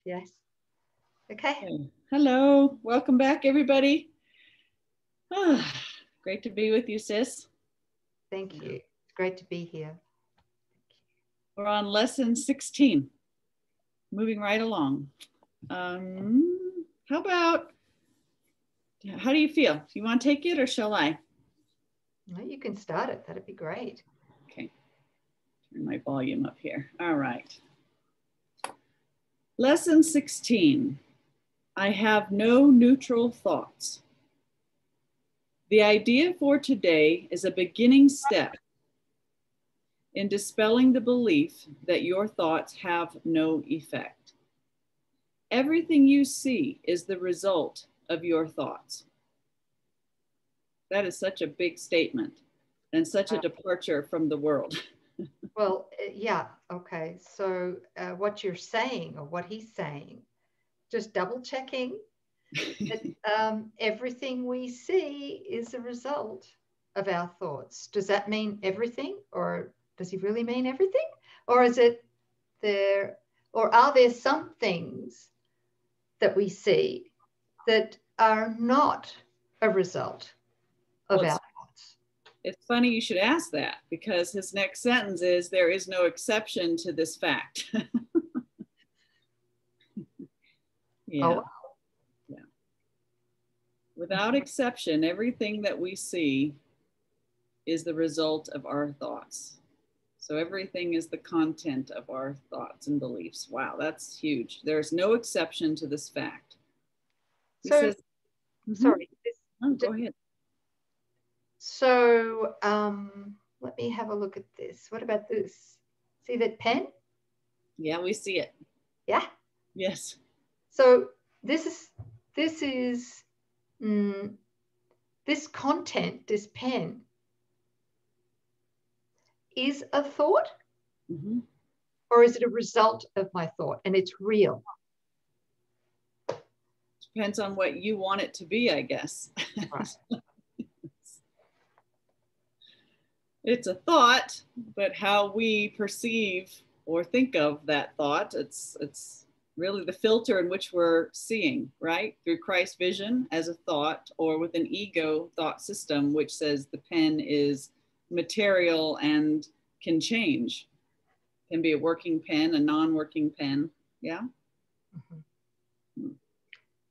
Yes. Okay. Okay. Hello, welcome back, everybody. Great to be with you, sis. Thank you. It's great to be here. We're on lesson 16, moving right along. How do you feel? Do you want to take it or shall I? No, you can start it. That'd be great. Okay, turn my volume up here. All right. Lesson 16, I have no neutral thoughts. The idea for today is a beginning step in dispelling the belief that your thoughts have no effect. Everything you see is the result of your thoughts. That is such a big statement and such a departure from the world. Well, yeah. Okay. So what you're saying, or what he's saying, just double checking that everything we see is a result of our thoughts. Does that mean everything, or does he really mean everything? Or is it there, or are there some things that we see that are not a result of our thoughts? It's funny you should ask that, because his next sentence is, there is no exception to this fact. Yeah. Oh. Yeah. Without exception, everything that we see is the result of our thoughts. So everything is the content of our thoughts and beliefs. Wow, that's huge. There's no exception to this fact. He says, sorry. Oh, go ahead. So let me have a look at this. What about this? See that pen? Yeah, we see it. Yeah. Yes. So this content, this pen, is a thought, or is it a result of my thought and it's real? Depends on what you want it to be, I guess. Right. It's a thought, but how we perceive or think of that thought, it's really the filter in which we're seeing, right? Through Christ's vision as a thought, or with an ego thought system, which says the pen is material and can change. Can be a working pen, a non-working pen. Yeah.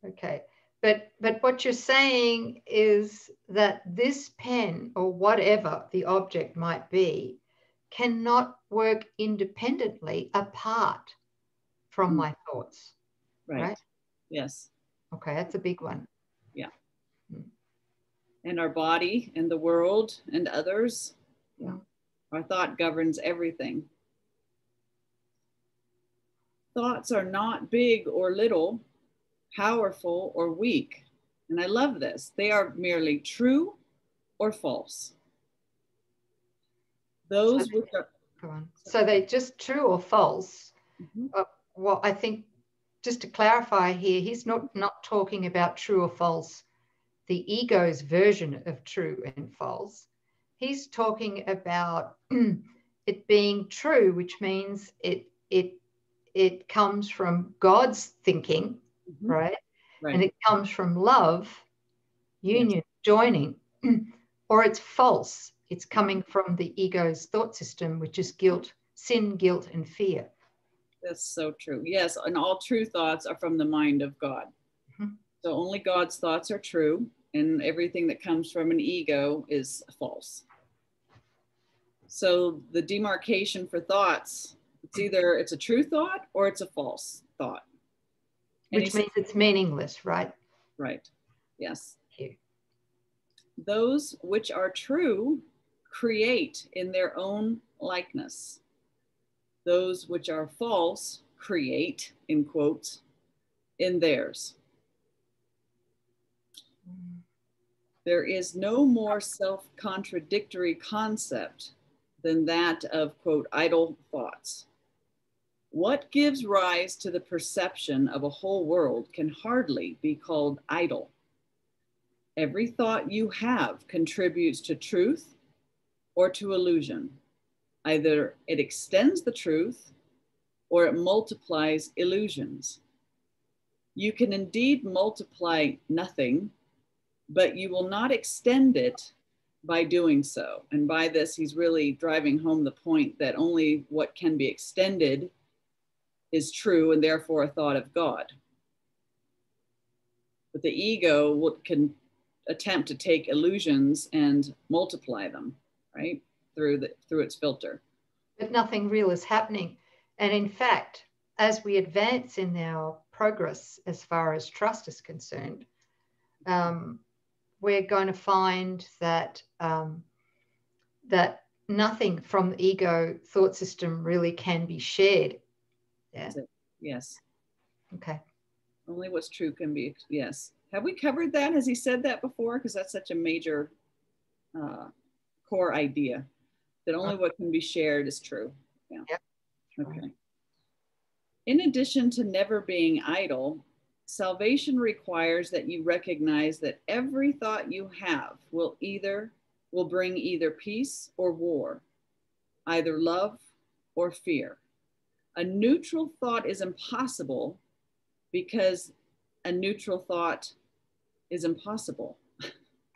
Okay. But what you're saying is that this pen, or whatever the object might be, cannot work independently apart from my thoughts. Right? Yes. Okay, that's a big one. Yeah. And our body and the world and others. Yeah. Our thought governs everything. Thoughts are not big or little, powerful or weak. And I love this. They are merely true or false. Those which are... Go on. So they're just true or false. Well, I think, just to clarify here, he's not talking about true or false, the ego's version of true and false. He's talking about it being true, which means it comes from God's thinking, right? And it comes from love, union, joining, or it's false. It's coming from the ego's thought system, which is guilt, sin, guilt, and fear. That's so true. Yes, and all true thoughts are from the mind of God. So only God's thoughts are true, and everything that comes from an ego is false. So the demarcation for thoughts, it's a true thought or it's a false thought. Which means it's meaningless, right? Right, yes. Here. Those which are true create in their own likeness. Those which are false create, in quotes, in theirs. There is no more self-contradictory concept than that of, quote, idle thoughts. What gives rise to the perception of a whole world can hardly be called idle. Every thought you have contributes to truth or to illusion. Either it extends the truth or it multiplies illusions. You can indeed multiply nothing, but you will not extend it by doing so. And by this, he's really driving home the point that only what can be extended is true and therefore a thought of God. But the ego can attempt to take illusions and multiply them, right, through its filter. But nothing real is happening. And in fact, as we advance in our progress as far as trust is concerned, we're going to find that that nothing from the ego thought system really can be shared. Yeah. Yes. Okay. Only what's true can be, yes. Have we covered that? Has he said that before? Because that's such a major core idea, that only what can be shared is true. Yeah. Yep. Okay. In addition to never being idle, salvation requires that you recognize that every thought you have will bring either peace or war, either love or fear. A neutral thought is impossible because a neutral thought is impossible.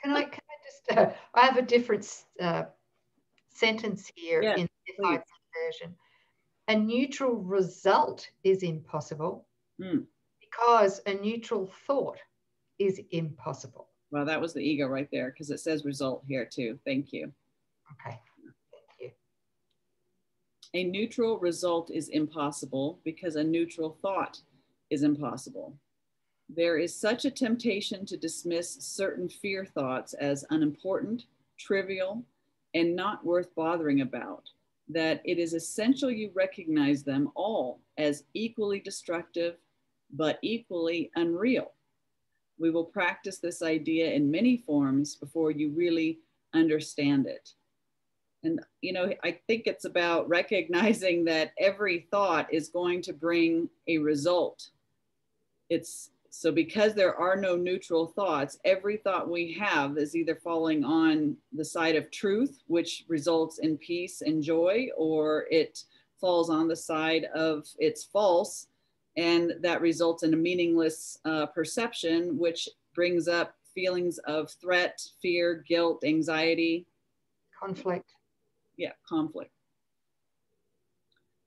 Can I just, I have a different sentence here in the version. A neutral result is impossible because a neutral thought is impossible. Well, that was the ego right there, because it says result here too. Thank you. Okay, thank you. A neutral result is impossible because a neutral thought is impossible. There is such a temptation to dismiss certain fear thoughts as unimportant, trivial, and not worth bothering about, that it is essential you recognize them all as equally destructive, but equally unreal. We will practice this idea in many forms before you really understand it. And, you know, I think it's about recognizing that every thought is going to bring a result. So because there are no neutral thoughts, every thought we have is either falling on the side of truth, which results in peace and joy, or it falls on the side of it's false, and that results in a meaningless perception, which brings up feelings of threat, fear, guilt, anxiety. Conflict. Yeah, conflict.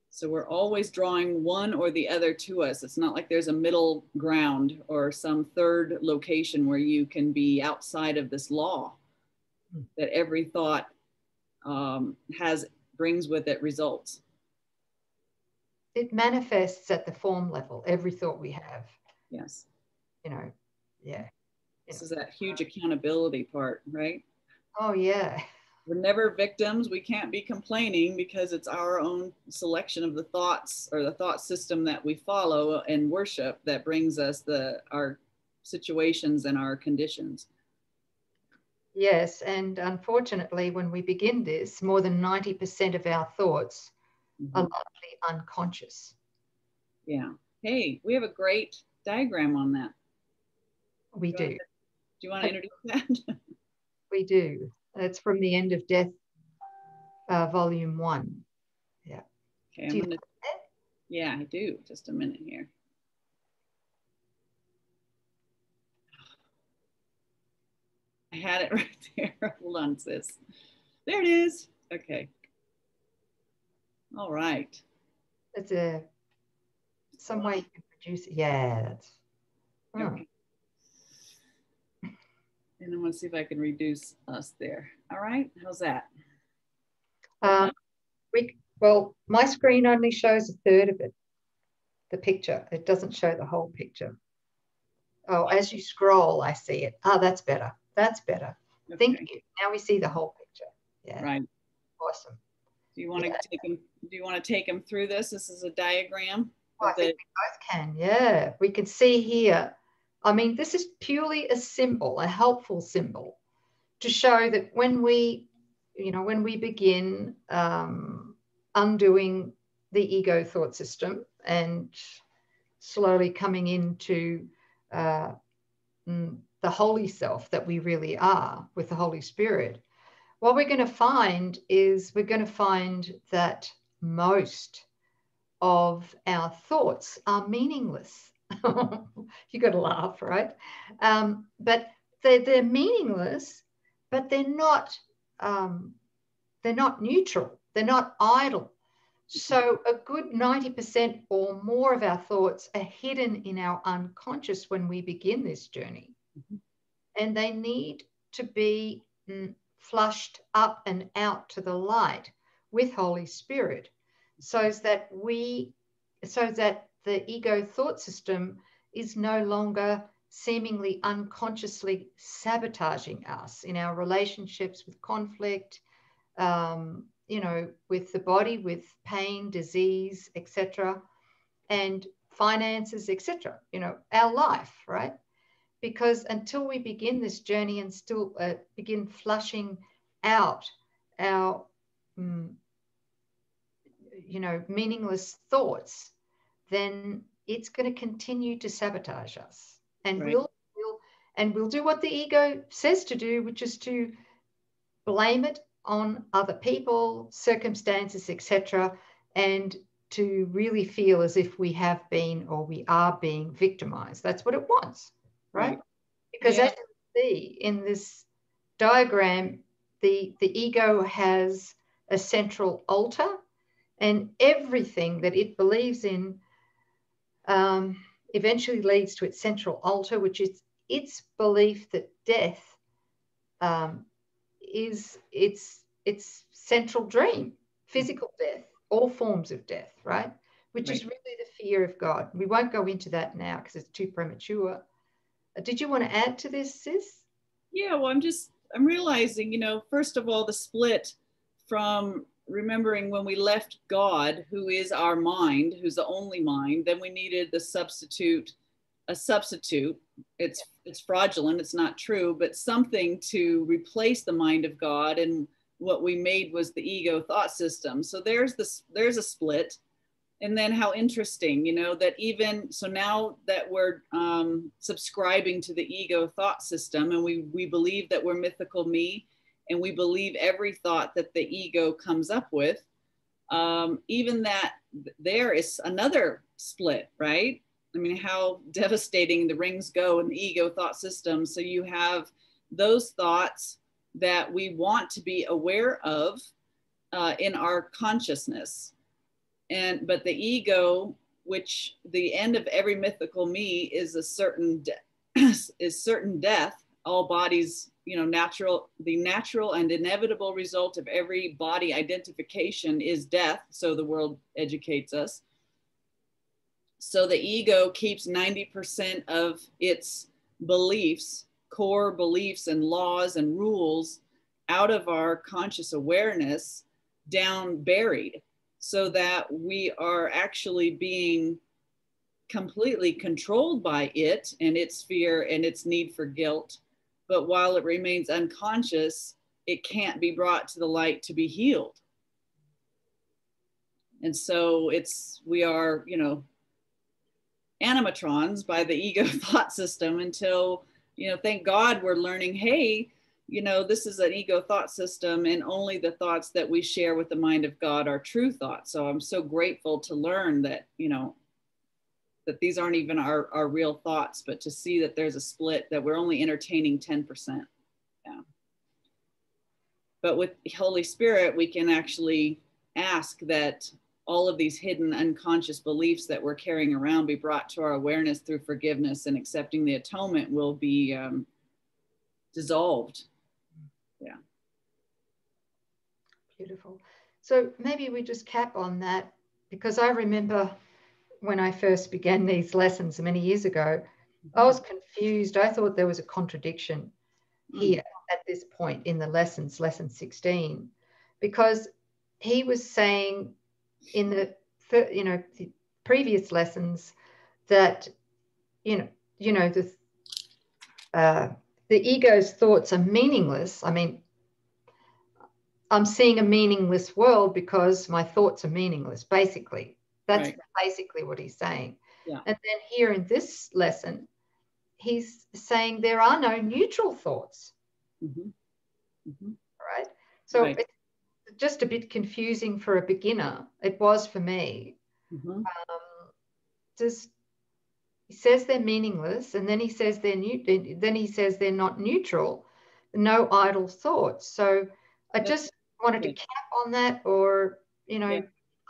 So we're always drawing one or the other to us. It's not like there's a middle ground or some third location where you can be outside of this law, that every thought brings with it results. It manifests at the form level, every thought we have. Yes. You know, yeah. This is that huge accountability part, right? Oh, yeah. We're never victims. We can't be complaining because it's our own selection of the thoughts or the thought system that we follow and worship that brings us our situations and our conditions. Yes, and unfortunately, when we begin this, more than 90% of our thoughts are likely unconscious. Yeah. Hey, we have a great diagram on that. We do. Do you want to introduce that? We do. It's from the End of Death, Volume 1. Yeah. Okay. Yeah, I do. Just a minute here. I had it right there. Hold on, sis. There it is. Okay. All right. It's some way you can produce it. Yeah, that's. Okay. And I'm going to see if I can reduce us there. All right. How's that? Well, my screen only shows a third of it, the picture. It doesn't show the whole picture. Oh, as you scroll, I see it. Oh, that's better. That's better. Okay. Thank you. Now we see the whole picture. Yeah. Right. Awesome. Do you want to take him? Do you want to take him through this? This is a diagram. Oh, I think we both can. Yeah, we can see here. I mean, this is purely a symbol, a helpful symbol, to show that when we begin undoing the ego thought system and slowly coming into the holy self that we really are with the Holy Spirit, what we're going to find is that most of our thoughts are meaningless. You got to laugh, right? But they're meaningless, but they're not neutral. They're not idle. So a good 90% or more of our thoughts are hidden in our unconscious when we begin this journey. And they need to be flushed up and out to the light with Holy Spirit, so that the ego thought system is no longer seemingly unconsciously sabotaging us in our relationships with conflict, with the body, with pain, disease, etc., and finances, etc., our life, right? Because until we begin this journey and still begin flushing out our, meaningless thoughts, then it's going to continue to sabotage us. And right. we'll do what the ego says to do, which is to blame it on other people, circumstances, etc., and to really feel as if we have been or we are being victimized. That's what it wants, right? Because as you see in this diagram, the ego has a central altar, and everything that it believes in eventually leads to its central altar, which is its belief that death is its central dream, physical death, all forms of death, right? Which is really the fear of God. We won't go into that now because it's too premature. Did you want to add to this, Sis? Yeah, well, I'm realizing, first of all, the split from remembering when we left God, who is our mind, who's the only mind, then we needed a substitute. It's fraudulent, it's not true, but something to replace the mind of God. And what we made was the ego thought system. So there's a split. And then how interesting, that even, so now that we're subscribing to the ego thought system, and we believe that we're mythical me, and we believe every thought that the ego comes up with, even that there is another split, right? I mean, how devastating the rings go in the ego thought system. So you have those thoughts that we want to be aware of in our consciousness. But the ego, which the end of every mythical me is a certain death. All bodies, the natural and inevitable result of every body identification is death. So the world educates us. So the ego keeps 90% of its beliefs, core beliefs and laws and rules out of our conscious awareness, down buried, so that we are actually being completely controlled by it and its fear and its need for guilt. But while it remains unconscious, it can't be brought to the light to be healed. And so we are, animatrons by the ego thought system until, thank God we're learning, hey, this is an ego thought system, and only the thoughts that we share with the mind of God are true thoughts. So I'm so grateful to learn that, that these aren't even our real thoughts, but to see that there's a split, that we're only entertaining 10%. Yeah. But with Holy Spirit, we can actually ask that all of these hidden unconscious beliefs that we're carrying around be brought to our awareness through forgiveness, and accepting the atonement will be dissolved. Yeah. Beautiful. So maybe we just cap on that, because I remember when I first began these lessons many years ago, I was confused. I thought there was a contradiction here at this point in the lessons, lesson 16, because he was saying in the previous lessons that the ego's thoughts are meaningless. I mean, I'm seeing a meaningless world because my thoughts are meaningless, basically. That's basically what he's saying. Yeah. And then here in this lesson, he's saying there are no neutral thoughts. Right? So it's just a bit confusing for a beginner. It was for me. Just He says they're meaningless, and then he says they're not neutral, no idle thoughts. So I just wanted to cap on that, or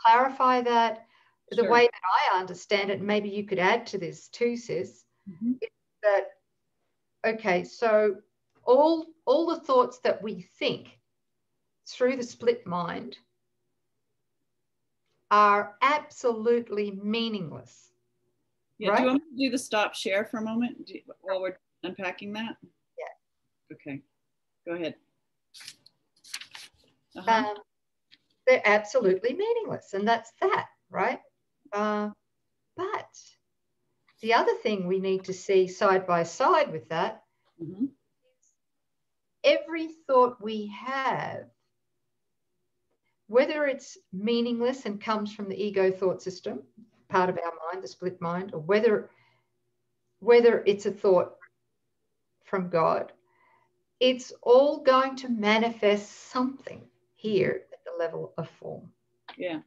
clarify that. The way that I understand it, maybe you could add to this too, sis, is that, okay, so all the thoughts that we think through the split mind are absolutely meaningless. Yeah, right? do you want me to do the stop share for a moment while we're unpacking that? Yeah. Okay, go ahead. They're absolutely meaningless, and that's that, right? But the other thing we need to see side by side with that is every thought we have, whether it's meaningless and comes from the ego thought system, part of our mind, the split mind, or whether it's a thought from God, it's all going to manifest something here at the level of form. Yeah.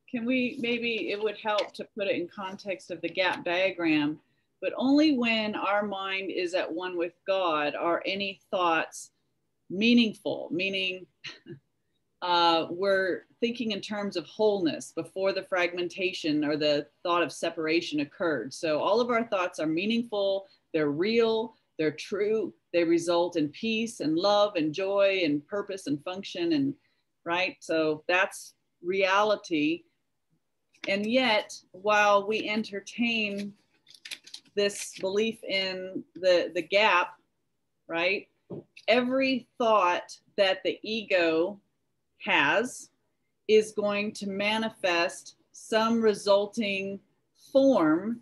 Can we, maybe it would help to put it in context of the gap diagram, but only when our mind is at one with God are any thoughts meaningful, meaning we're thinking in terms of wholeness before the fragmentation or the thought of separation occurred. So all of our thoughts are meaningful, they're real, they're true, they result in peace and love and joy and purpose and function, and right? So that's reality. And yet, while we entertain this belief in the gap, right? Every thought that the ego has is going to manifest some resulting form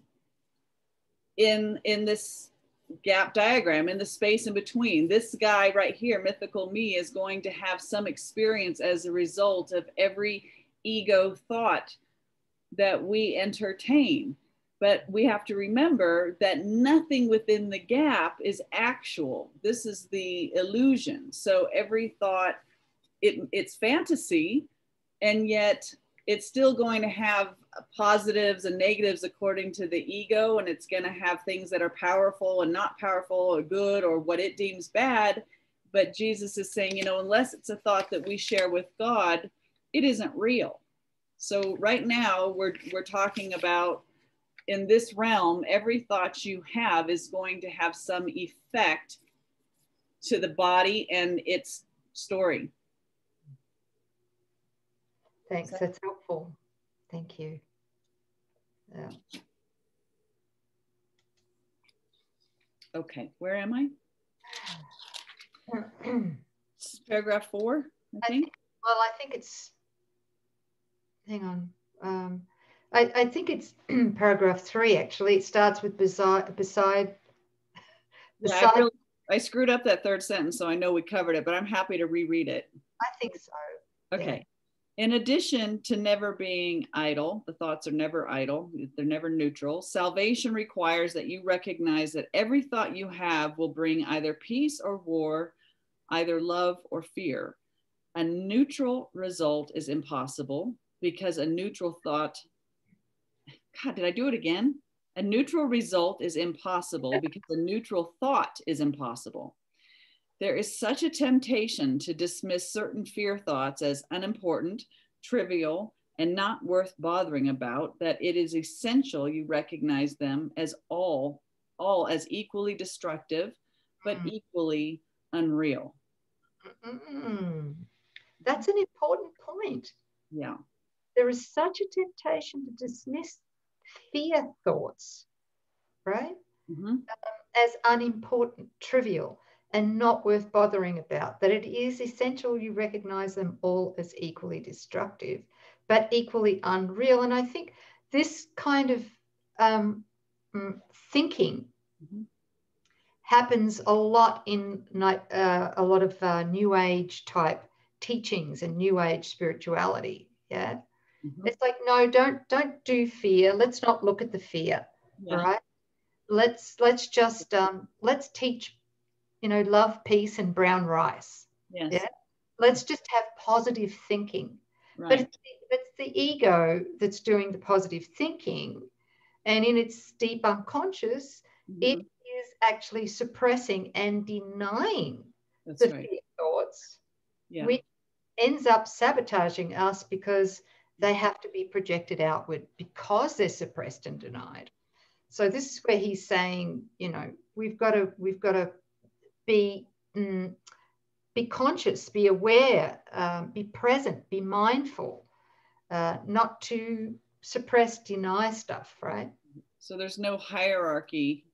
in this gap diagram, in the space in between. This guy right here, mythical me, is going to have some experience as a result of every ego thought that we entertain. But we have to remember that nothing within the gap is actual. This is the illusion. So every thought, it's fantasy, and yet it's still going to have positives and negatives according to the ego, and it's going to have things that are powerful and not powerful, or good, or what it deems bad. But Jesus is saying, unless it's a thought that we share with God, it isn't real. So right now we're talking about, in this realm, every thought you have is going to have some effect to the body and its story. Thanks, that's helpful. Thank you. Yeah. Okay, where am I? Paragraph 4, I think. I think it's, hang on. I think it's paragraph 3, actually. It starts with beside. Yeah, I screwed up that third sentence, so I know we covered it, but I'm happy to reread it. I think so. Okay. Yeah. In addition to never being idle, the thoughts are never idle, they're never neutral. Salvation requires that you recognize that every thought you have will bring either peace or war, either love or fear. A neutral result is impossible because a neutral thought, God, did I do it again? A neutral result is impossible because a neutral thought is impossible. There is such a temptation to dismiss certain fear thoughts as unimportant, trivial, and not worth bothering about that it is essential you recognize them as all as equally destructive, but equally unreal. That's an important point. Yeah. There is such a temptation to dismiss fear thoughts, right? As unimportant, trivial, and not worth bothering about, that it is essential you recognize them all as equally destructive, but equally unreal. And I think this kind of thinking happens a lot in a lot of New Age type teachings and New Age spirituality. Yeah. It's like, no, don't do fear. Let's not look at the fear. Yeah. All right. Let's just let's teach, love, peace, and brown rice. Yes. Yeah. Let's just have positive thinking. Right. But it's the ego that's doing the positive thinking, And in its deep unconscious, it is actually suppressing and denying the fear thoughts, which ends up sabotaging us because they have to be projected outward because they're suppressed and denied. So this is where he's saying, you know, we've got to be conscious, be aware, be present, be mindful, not to suppress, deny stuff, right? So there's no hierarchy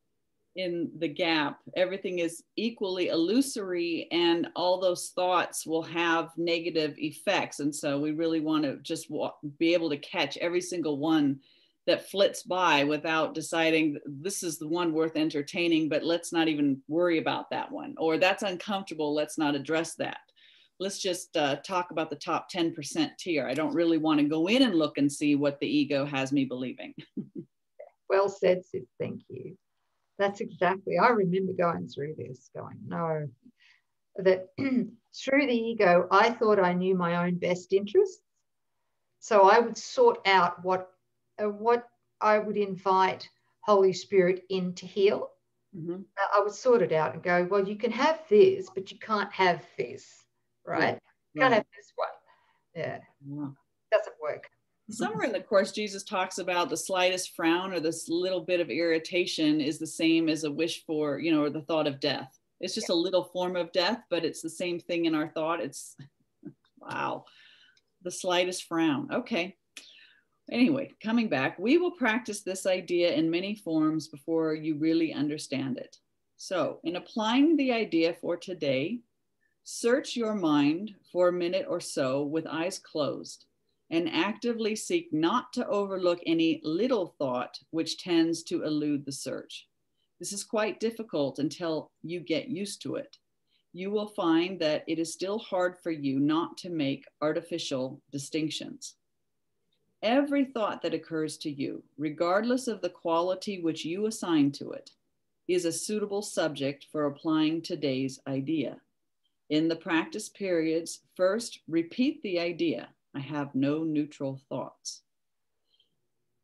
in the gap. Everything is equally illusory, and all those thoughts will have negative effects. And so we really want to just be able to catch every single one that flits by without deciding this is the one worth entertaining, but let's not even worry about that one, or that's uncomfortable, let's not address that. Let's just talk about the top 10% tier. I don't really want to go in and look and see what the ego has me believing. Well said, Sid. Thank you. That's exactly, I remember going through this, going, no, that through the ego, I thought I knew my own best interests. So I would sort out what I would invite Holy Spirit in to heal. I would sort it out and go, well, you can have this, but you can't have this, right? You can't have this one. Yeah. Doesn't work. Somewhere in the Course, Jesus talks about the slightest frown or this little bit of irritation is the same as a wish for, you know, or the thought of death. It's just a little form of death, but it's the same thing in our thought. It's, wow, the slightest frown. Okay. Anyway, coming back, we will practice this idea in many forms before you really understand it. So in applying the idea for today, search your mind for a minute or so with eyes closed, and actively seek not to overlook any little thought which tends to elude the search. This is quite difficult until you get used to it. You will find that it is still hard for you not to make artificial distinctions. Every thought that occurs to you, regardless of the quality which you assign to it, is a suitable subject for applying today's idea. In the practice periods, first repeat the idea, I have no neutral thoughts.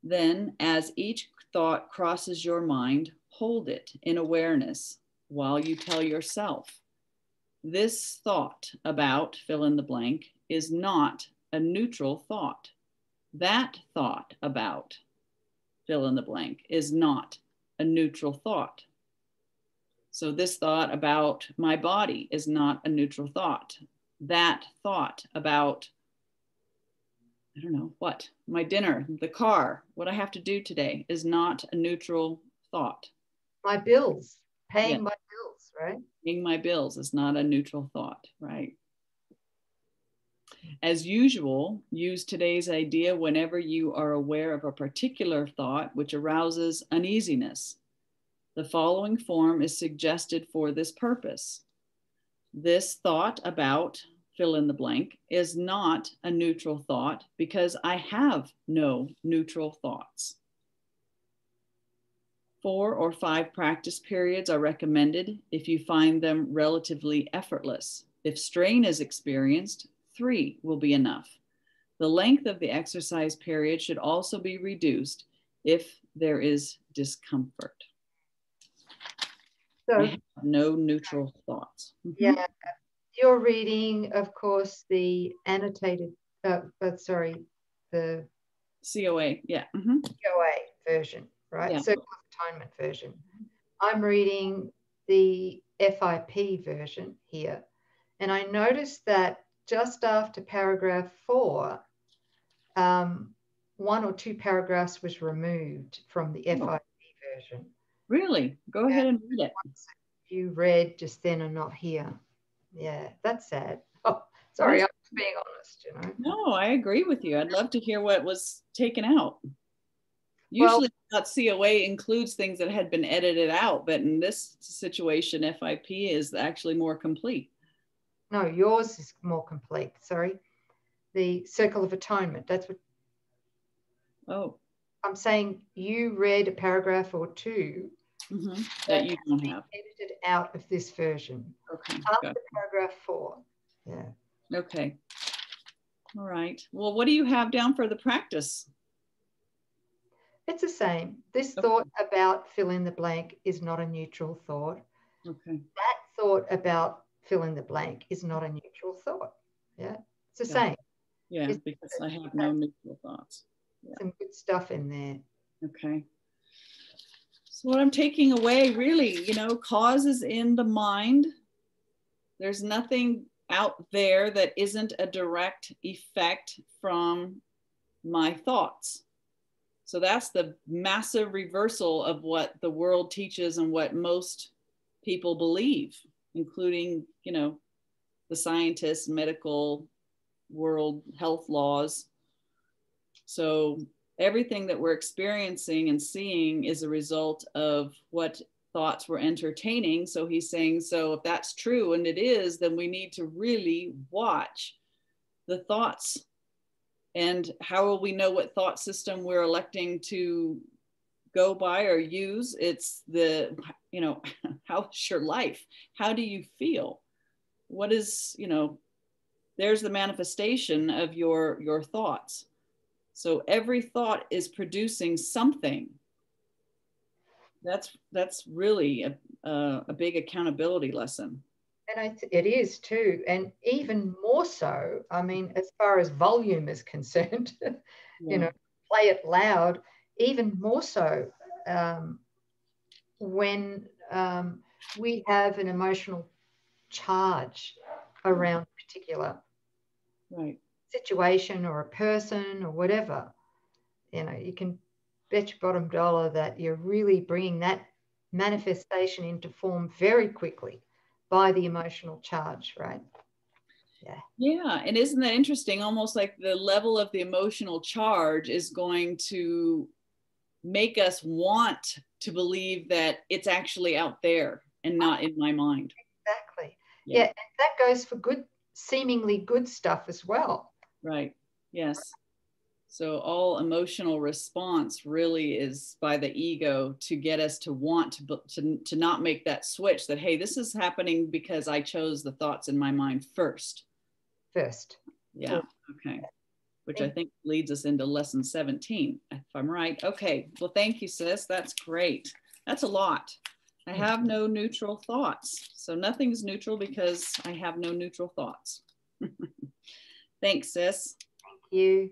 Then, as each thought crosses your mind, hold it in awareness while you tell yourself, this thought about fill in the blank is not a neutral thought. That thought about fill in the blank is not a neutral thought. So this thought about my body is not a neutral thought. That thought about, I don't know what, my dinner, the car, what I have to do today is not a neutral thought. My bills, paying my bills, right? Paying my bills is not a neutral thought, right? As usual, use today's idea whenever you are aware of a particular thought which arouses uneasiness. The following form is suggested for this purpose. This thought about fill in the blank is not a neutral thought because I have no neutral thoughts. 4 or 5 practice periods are recommended if you find them relatively effortless. If strain is experienced, 3 will be enough. The length of the exercise period should also be reduced if there is discomfort. So, I have no neutral thoughts. Yeah, you're reading, of course, the annotated, the COA, yeah. COA version, right? Yeah. Circle of Atonement version. I'm reading the FIP version here. And I noticed that just after paragraph 4, 1 or 2 paragraphs was removed from the FIP version. Really? Go ahead and read it. You read just then and not here. Yeah, that's sad. Oh, sorry, I'm being honest, you know. No, I agree with you. I'd love to hear what was taken out. Usually COA includes things that had been edited out, but in this situation, FIP is actually more complete. No, yours is more complete. Sorry. The Circle of Atonement. That's what. Oh. I'm saying you read a paragraph or 2 that you don't have edited out of this version. Okay. After paragraph 4. Yeah. Okay. All right. Well, what do you have down for the practice? It's the same. This thought about fill in the blank is not a neutral thought. Okay. That thought about fill in the blank is not a neutral thought. Yeah, it's the same. Yeah, it's, because I have no neutral thoughts. Yeah. Some good stuff in there. Okay. So what I'm taking away really, you know, cause is in the mind. There's nothing out there that isn't a direct effect from my thoughts. So that's the massive reversal of what the world teaches and what most people believe, including, you know, the scientists, medical world, health laws. So everything that we're experiencing and seeing is a result of what thoughts we're entertaining. So he's saying, so if that's true, and it is, then we need to really watch the thoughts. And how will we know what thought system we're electing to go by or use? It's the, you know, how's your life? How do you feel? What is, you know, there's the manifestation of your thoughts. So every thought is producing something. That's really a big accountability lesson. And it is too. And even more so, I mean, as far as volume is concerned, you know, play it loud, even more so when we have an emotional charge around a particular situation or a person or whatever. You know, you can bet your bottom dollar that you're really bringing that manifestation into form very quickly by the emotional charge, right? Yeah. And isn't that interesting? Almost like the level of the emotional charge is going to make us want to believe that it's actually out there and not in my mind. Exactly. Yeah. And that goes for good, seemingly good stuff as well. Right. Yes. So all emotional response really is by the ego to get us to want to not make that switch that, hey, this is happening because I chose the thoughts in my mind first. Yeah. Okay. Which I think leads us into lesson 17, if I'm right. Okay. Well, thank you, sis. That's great. That's a lot. I have no neutral thoughts. So nothing's neutral because I have no neutral thoughts. Thanks, sis. Thank you.